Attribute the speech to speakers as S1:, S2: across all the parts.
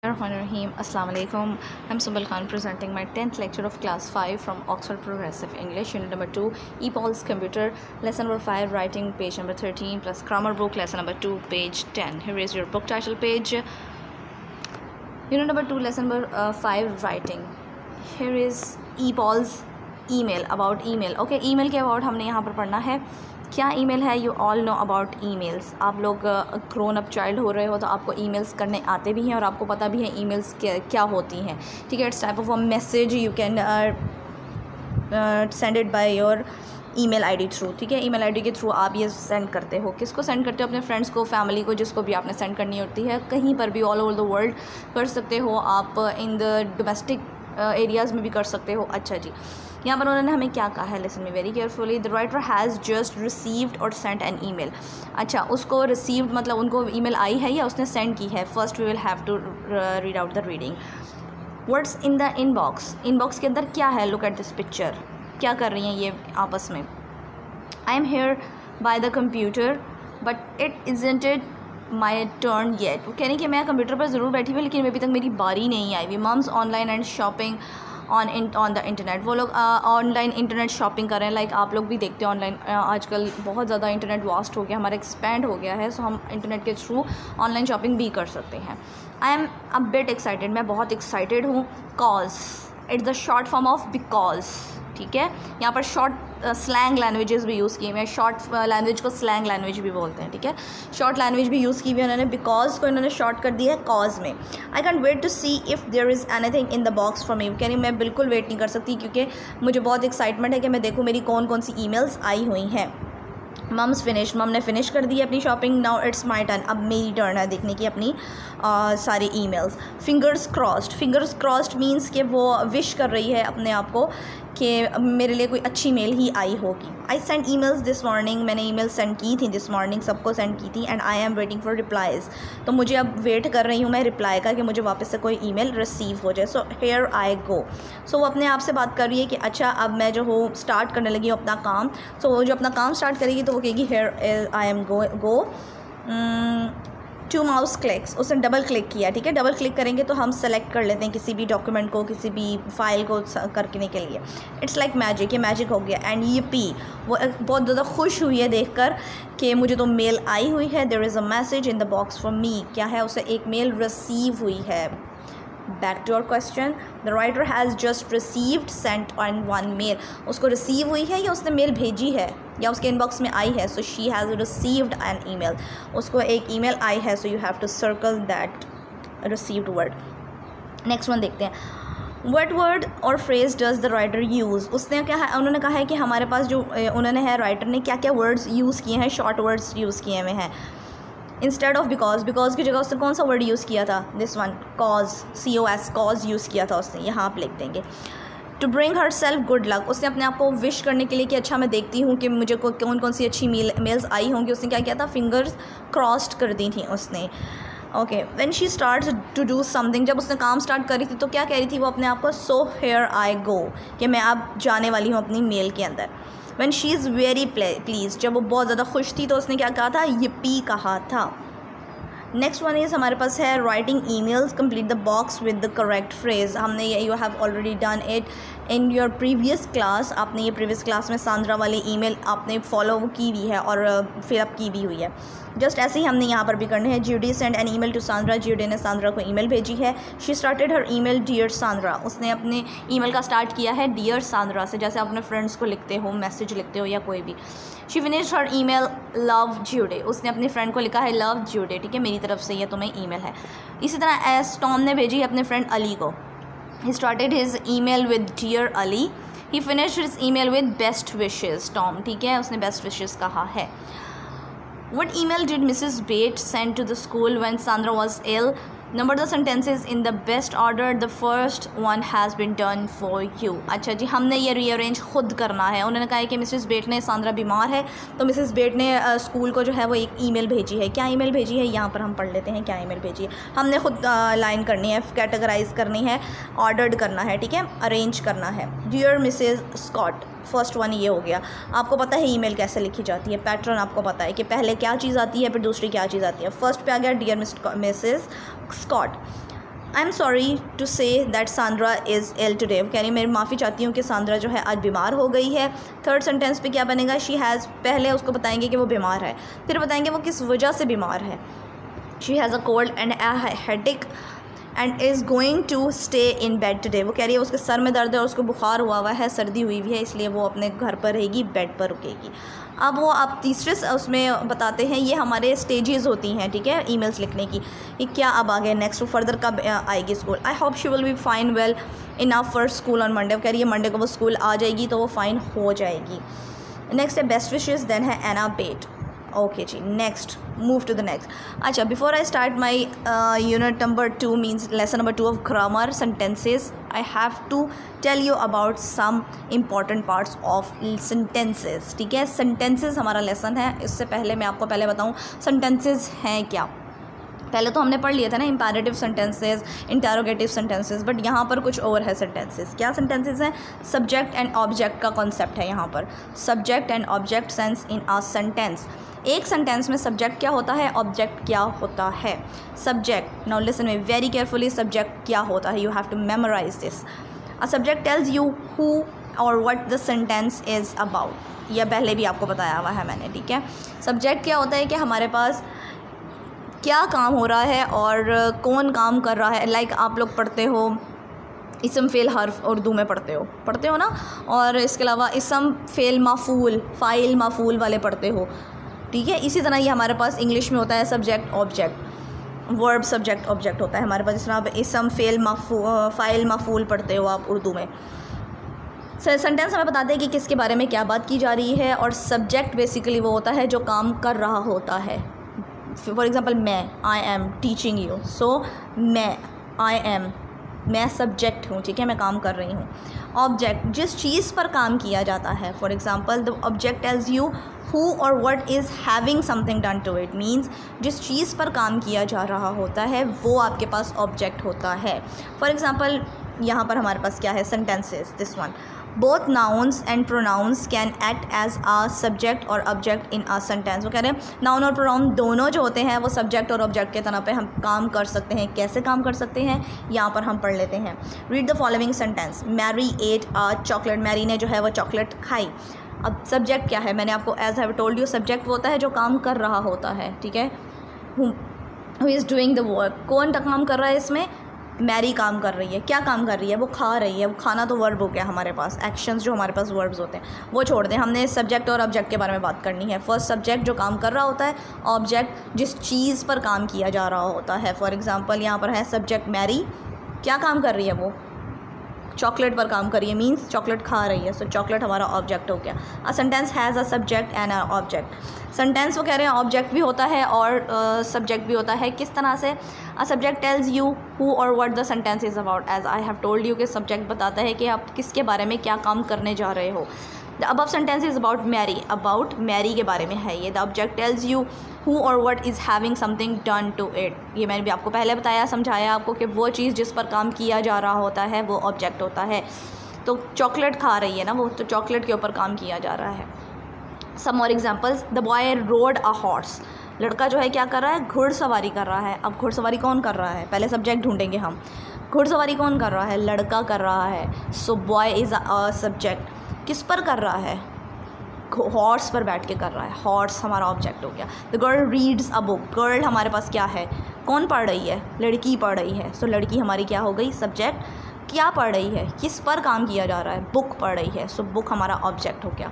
S1: Rahim. Assalamu alaikum. I'm Subal Khan presenting my 10th lecture of class 5 from Oxford Progressive English, unit number 2, ePaul's computer, lesson number 5, writing, page number 13, plus grammar book, lesson number 2, page 10. Here is your book title page. Unit number 2, lesson number 5, writing. Here is ePaul's email, about email. Okay, email के about हमने यहाँ पर पढ़ना है. क्या email है? You all know about emails. आप लोग ग्रोन अप चाइल्ड हो रहे हो तो आपको ईमेल्स करने आते भी हैं और आपको पता भी है ईमेल्स क्या होती हैं. ठीक है, it's type of a message. You can send it by your email ID through. ठीक है, ईमेल आईडी के थ्रू आप ये सेंड करते हो. किसको सेंड करते हो? अपने फ्रेंड्स को, फैमिली को, जिसको भी आपने सेंड करनी होती है. कहीं पर भी ऑल ओवर द वर्ल्ड कर सकते हो आप. इन द डोमेस्टिक एरियाज़ में भी कर सकते हो. अच्छा जी, यहाँ पर उन्होंने हमें क्या कहा है, listen me very carefully. The writer has just received और सेंड एन ईमेल. अच्छा, उसको रिसीव्ड मतलब उनको ईमेल आई है या उसने सेंड की है. First we will have to read out the reading. What's in the inbox. Inbox के अंदर क्या है? Look at this picture. क्या कर रही हैं ये आपस में? I am here by the computer but it isn't it my turn yet. वो कह रही कि मैं कंप्यूटर पर ज़रूर बैठी हुई लेकिन अभी तक मेरी बारी नहीं आई हुई. Mums online and shopping on the internet. वो लोग ऑनलाइन इंटरनेट शॉपिंग कर रहे हैं. लाइक आप लोग भी देखते हैं ऑनलाइन. आजकल बहुत ज़्यादा इंटरनेट वास्ट हो गया, हमारा एक्सपेंड हो गया है. सो हम इंटरनेट के थ्रू ऑनलाइन शॉपिंग भी कर सकते हैं. I am a bit excited. मैं बहुत एक्साइटेड हूँ. Cause, it's the short form of because. ठीक है, यहाँ पर शॉर्ट स्लैंग लैंग्वेजेस भी यूज़ किए हुए हैं. शॉर्ट लैंग्वेज को स्लैंग लैंग्वेज भी बोलते हैं. ठीक है, शॉर्ट लैंग्वेज भी यूज़ की हुई है उन्होंने. बिकॉज को इन्होंने शॉर्ट कर दिया है कॉज में. I can wait to see if there is anything in the box for me. यानी मैं बिल्कुल वेट नहीं कर सकती क्योंकि मुझे बहुत एक्साइटमेंट है कि मैं देखूँ मेरी कौन कौन सी ईमेल्स आई हुई हैं. Mums finish. मम ने फ़िनिश कर दी अपनी shopping. Now it's my turn. अब मेरी टर्न है देखने की अपनी सारी emails. Fingers crossed. Fingers crossed means कि वो विश कर रही है अपने आप को कि मेरे लिए कोई अच्छी मेल ही आई होगी. I send emails this morning. मैंने ईमेल सेंड की थी दिस मॉर्निंग, सबको सेंड की थी. And I am waiting for replies. तो मुझे अब वेट कर रही हूँ मैं रिप्लाई का कि मुझे वापस से कोई ईमेल रिसीव हो जाए. सो हेयर आई गो. सो वो अपने आप से बात कर रही है कि अच्छा अब मैं जो हूँ स्टार्ट करने लगी हूँ अपना काम. सो वो जो अपना काम स्टार्ट करेगी तो वो कहेगी here I am go. Two mouse clicks. उसने डबल क्लिक किया. ठीक है, डबल क्लिक करेंगे तो हम सेलेक्ट कर लेते हैं किसी भी डॉक्यूमेंट को, किसी भी फाइल को करने के लिए. It's like magic. ये मैजिक हो गया. एंड ये पी, वो बहुत ज़्यादा खुश हुई है देखकर कि मुझे तो मेल आई हुई है. There is a message in the box for me. क्या है? उसे एक मेल रिसीव हुई है. Back to your question. The writer has just received sent on one mail. उसको रिसीव हुई है या उसने मेल भेजी है या उसके इनबॉक्स में आई है. So she has received an email. उसको एक ईमेल आई है. So you have to circle that received word. Next one देखते हैं. What word or phrase does the writer use. उसने क्या है, उन्होंने कहा है कि हमारे पास जो उन्होंने है राइटर ने क्या क्या वर्ड्स यूज़ किए हैं. शॉर्ट वर्ड्स यूज़ किए हुए हैं. Instead of because. बिकॉज की जगह उसने कौन सा वर्ड यूज़ किया था? This one, cause. COS, cause use किया था उसने. यहाँ आप लिख देंगे. To bring herself good luck. उसने अपने आप को विश करने के लिए कि अच्छा मैं देखती हूँ कि मुझे कौन कौन सी अच्छी मेल्स आई होंगी. उसने क्या किया था? फिंगर्स क्रॉस्ड कर दी थी उसने. Okay, when she starts to do something. जब उसने काम स्टार्ट करी थी तो क्या कह रही थी वो अपने आप को? सो हेयर आई गो, कि मैं अब जाने वाली हूँ अपनी मेल के अंदर. When she is very please. जब वो बहुत ज़्यादा खुश थी तो उसने क्या कहा था? yippee कहा था. नेक्स्ट वन इज़ हमारे पास है writing emails. Complete the box with the correct phrase. हमने ये you have already done it in your previous class. आपने ये प्रीवियस क्लास में सांद्रा वाली ईमेल आपने फॉलो की हुई है और फिलअप की भी हुई है. जस्ट ऐसे ही हमने यहाँ पर भी करने हैं. Judy send an email to Sandra. Judy ने सांद्रा को ईमेल भेजी है. She started her email dear Sandra. उसने अपने ईमेल का स्टार्ट किया है डियर सांद्रा से, जैसे आप अपने फ्रेंड्स को लिखते हो, मैसेज लिखते हो या कोई भी. She finished her email love Judy. उसने अपने फ्रेंड को लिखा है लव ज्यूडे. ठीक है, मेरी तरफ से ये तुम्हें ईमेल है. इसी तरह एस टॉम ने भेजी है अपने फ्रेंड अली को. He started his email with dear Ali. He finished his email with best wishes Tom. ठीक है, उसने बेस्ट विशेज़ कहा है. What email did Mrs. Bates send to the school when Sandra was ill? Number the sentences in the best order. The first one has been done for you. अच्छा जी, हमने ये rearrange खुद करना है. उन्होंने कहा है कि मिसेस बेट ने, सांद्रा बीमार है तो मिसेस बेट ने स्कूल को जो है वो एक ईमेल भेजी है. क्या ईमेल भेजी है? यहाँ पर हम पढ़ लेते हैं क्या ईमेल भेजी है. हमने खुद लाइन करनी है, कैटेगराइज करनी है, ऑर्डर्ड करना है. ठीक है, अरेंज करना है. Dear Mrs Scott. First one ये हो गया. आपको पता है ईमेल कैसे लिखी जाती है, पैटर्न आपको पता है कि पहले क्या चीज़ आती है फिर दूसरी क्या चीज़ आती है. फर्स्ट पे आ गया dear Mrs Scott. I am sorry to say that Sandra is ill today, कह रही मैं माफ़ी चाहती हूँ कि सांद्रा जो है आज बीमार हो गई है। थर्ड सेंटेंस पे क्या बनेगा, शी हैज़, पहले उसको बताएंगे कि वो बीमार है, फिर बताएंगे वो किस वजह से बीमार है। She has a cold and a headache and is going to stay in bed today, वो कह रही है उसके सर में दर्द है और उसको बुखार हुआ है, सर्दी हुई है, इसलिए वो अपने घर पर रहेगी, बेड पर रुकेगी। अब वो आप तीसरे उसमें बताते हैं, ये हमारे स्टेजेस होती हैं, ठीक है, ईमेल्स लिखने की। ये क्या अब आगे नेक्स्ट फर्दर कब आएगी school. I hope she will be fine well enough for school on Monday, कह रही है मंडे को वो स्कूल आ जाएगी तो वो फाइन हो जाएगी। नेक्स्ट है बेस्ट विशेज़, देन है एना बेट। ओके जी, next move to the next. अच्छा, before I start my unit number 2 means lesson number 2 of grammar sentences, I have to tell you about some important parts of sentences, ठीक है। Sentences हमारा lesson है। इससे पहले मैं आपको पहले बताऊँ सेंटेंसेस हैं क्या। पहले तो हमने पढ़ लिया था ना imperative sentences, interrogative sentences, but यहाँ पर कुछ और है सेंटेंसेस। क्या सेंटेंसेस हैं, सब्जेक्ट एंड ऑब्जेक्ट का कॉन्सेप्ट है यहाँ पर, subject and object sense in a sentence. एक सेंटेंस में सब्जेक्ट क्या होता है, ऑब्जेक्ट क्या होता है। Subject, now listen me very carefully, subject क्या होता है, you have to memorise this. A subject tells you who और what the sentence is about, यह पहले भी आपको बताया हुआ है मैंने, ठीक है। सब्जेक्ट क्या होता है कि हमारे पास क्या काम हो रहा है और कौन काम कर रहा है। लाइक आप लोग पढ़ते हो इसम फ़ेल हर्फ, उर्दू में पढ़ते हो ना, और इसके अलावा इसम फ़ेल मफ़ूल, फ़ाइल मफ़ूल वाले पढ़ते हो, ठीक है। इसी तरह ये हमारे पास इंग्लिश में होता है subject object, verb subject object होता है हमारे पास। जिस तरह आप इसम फ़ेल फ़ाइल मफ़ूल पढ़ते हो आप उर्दू में। सेंटेंस हमें बताते हैं कि किसके बारे में क्या बात की जा रही है, और सब्जेक्ट बेसिकली वो होता है जो काम कर रहा होता है। फॉर एग्ज़ाम्पल मैं, आई एम टीचिंग यू, सो मैं, आई एम, मैं सब्जेक्ट हूँ, ठीक है, मैं काम कर रही हूँ। ऑब्जेक्ट, जिस चीज़ पर काम किया जाता है। For example the object tells you who और what is having something done to it, means जिस चीज़ पर काम किया जा रहा होता है वो आपके पास ऑब्जेक्ट होता है। फॉर एग्ज़ाम्पल यहाँ पर हमारे पास क्या है, sentences, this one, both nouns and pronouns can act as a subject or object in a sentence. वो कह रहे हैं नाउन और प्रोनाउन दोनों जो होते हैं वो सब्जेक्ट और ऑब्जेक्ट के तरह पे हम काम कर सकते हैं। कैसे काम कर सकते हैं, यहाँ पर हम पढ़ लेते हैं। Read the following sentence, Mary ate a chocolate, Mary ने जो है वो चॉकलेट खाई। अब सब्जेक्ट क्या है, मैंने आपको as have told you, subject वो होता है जो काम कर रहा होता है, ठीक है। Who is doing the work, कौन काम कर रहा है इसमें, मैरी काम कर रही है। क्या काम कर रही है, वो खा रही है। वो खाना तो वर्ब हो गया हमारे पास, एक्शंस जो हमारे पास वर्ब्स होते हैं वो छोड़ दें, हमने सब्जेक्ट और ऑब्जेक्ट के बारे में बात करनी है। फर्स्ट सब्जेक्ट जो काम कर रहा होता है, ऑब्जेक्ट जिस चीज़ पर काम किया जा रहा होता है। फॉर एग्जांपल यहाँ पर है सब्जेक्ट मैरी, क्या काम कर रही है, वो चॉकलेट पर काम कर रही है, मीन्स चॉकलेट खा रही है, सो चॉकलेट हमारा ऑब्जेक्ट हो गया। A sentence has a subject and a object. Sentence वो कह रहे हैं ऑब्जेक्ट भी होता है और सब्जेक्ट भी होता है। किस तरह से, a subject tells you who और what the sentence is about, as I have told you कि सब्जेक्ट बताता है कि आप किसके बारे में क्या काम करने जा रहे हो। The above sentence is about Mary के बारे में है ये। The object tells you who और what is having something done to it, ये मैंने भी आपको पहले बताया, समझाया आपको कि वो चीज़ जिस पर काम किया जा रहा होता है वो ऑब्जेक्ट होता है। तो चॉकलेट खा रही है ना वो, तो चॉकलेट के ऊपर काम किया जा रहा है। सम और examples, the boy road a horse, लड़का जो है क्या कर रहा है, घुड़सवारी कर रहा है। अब घुड़सवारी कौन कर रहा है, पहले सब्जेक्ट ढूंढेंगे हम। घुड़सवारी कौन कर रहा है, लड़का कर रहा है, सो बॉय इज़ अ सब्जेक्ट। किस पर कर रहा है, हॉर्स पर बैठ के कर रहा है, हॉर्स हमारा ऑब्जेक्ट हो गया। The girl reads a book, girl हमारे पास क्या है, कौन पढ़ रही है, लड़की पढ़ रही है, सो लड़की हमारी क्या हो गई, सब्जेक्ट। क्या पढ़ रही है, किस पर काम किया जा रहा है, बुक पढ़ रही है, सो बुक हमारा ऑब्जेक्ट हो गया।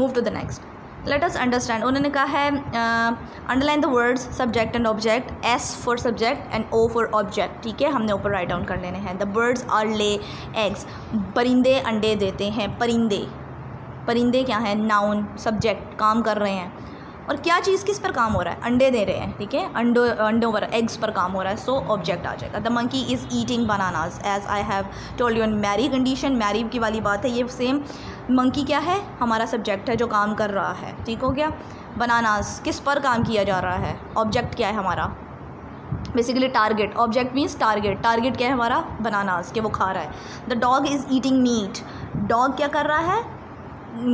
S1: Move to the next, let us understand. उन्होंने कहा है underline the words subject and object, S for subject and O for object, ठीक है, हमने ऊपर राइट डाउन कर लेने हैं। The birds are lay eggs, परिंदे अंडे देते हैं, परिंदे, परिंदे क्या है, नाउन, सब्जेक्ट, काम कर रहे हैं। और क्या चीज़ किस पर काम हो रहा है, अंडे दे रहे हैं, ठीक है, अंडों पर, एग्स पर काम हो रहा है, सो ऑब्जेक्ट आ जाएगा। The monkey is eating bananas, as I have told you in Mary condition, Mary की वाली बात है ये सेम। मंकी क्या है, हमारा सब्जेक्ट है जो काम कर रहा है, ठीक हो गया। बनानाज किस पर काम किया जा रहा है, ऑब्जेक्ट क्या है हमारा, basically target, object means target, target क्या है हमारा, बनानाज के वो खा रहा है। The dog is eating meat, dog क्या कर रहा है,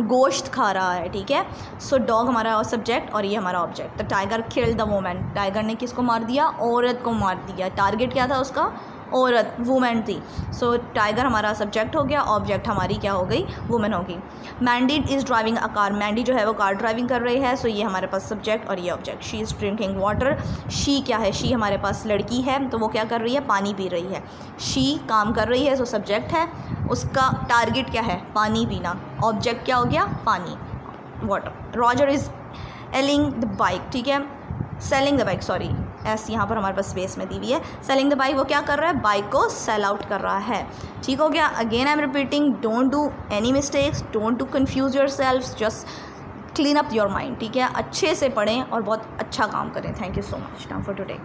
S1: गोश्त खा रहा है, ठीक है, सो डॉग हमारा सब्जेक्ट और ये हमारा object. The tiger killed the woman, tiger ने किसको मार दिया, औरत को मार दिया, टारगेट क्या था उसका, औरत, वुमेन थी। सो टाइगर हमारा सब्जेक्ट हो गया, ऑब्जेक्ट हमारी क्या हो गई, वुमेन होगी। Mandy is driving a car, Mandy जो है वो कार ड्राइविंग कर रही है। सो ये हमारे पास सब्जेक्ट और ये object. She is drinking water, she क्या है, शी हमारे पास लड़की है तो वो क्या कर रही है, पानी पी रही है। शी काम कर रही है, सो सब्जेक्ट है, उसका टारगेट क्या है, पानी पीना। ऑब्जेक्ट क्या हो गया, पानी, water. Roger is ailing the bike, ठीक है, selling the bike, sorry S यहाँ पर हमारे पास स्पेस में दी हुई है। सेलिंग द बाइक, वो क्या कर रहा है, बाइक को सेल आउट कर रहा है। ठीक हो गया। Again I am repeating, don't do any mistakes, don't to confuse yourself, just clean up your mind. ठीक है, अच्छे से पढ़ें और बहुत अच्छा काम करें। Thank you so much for today.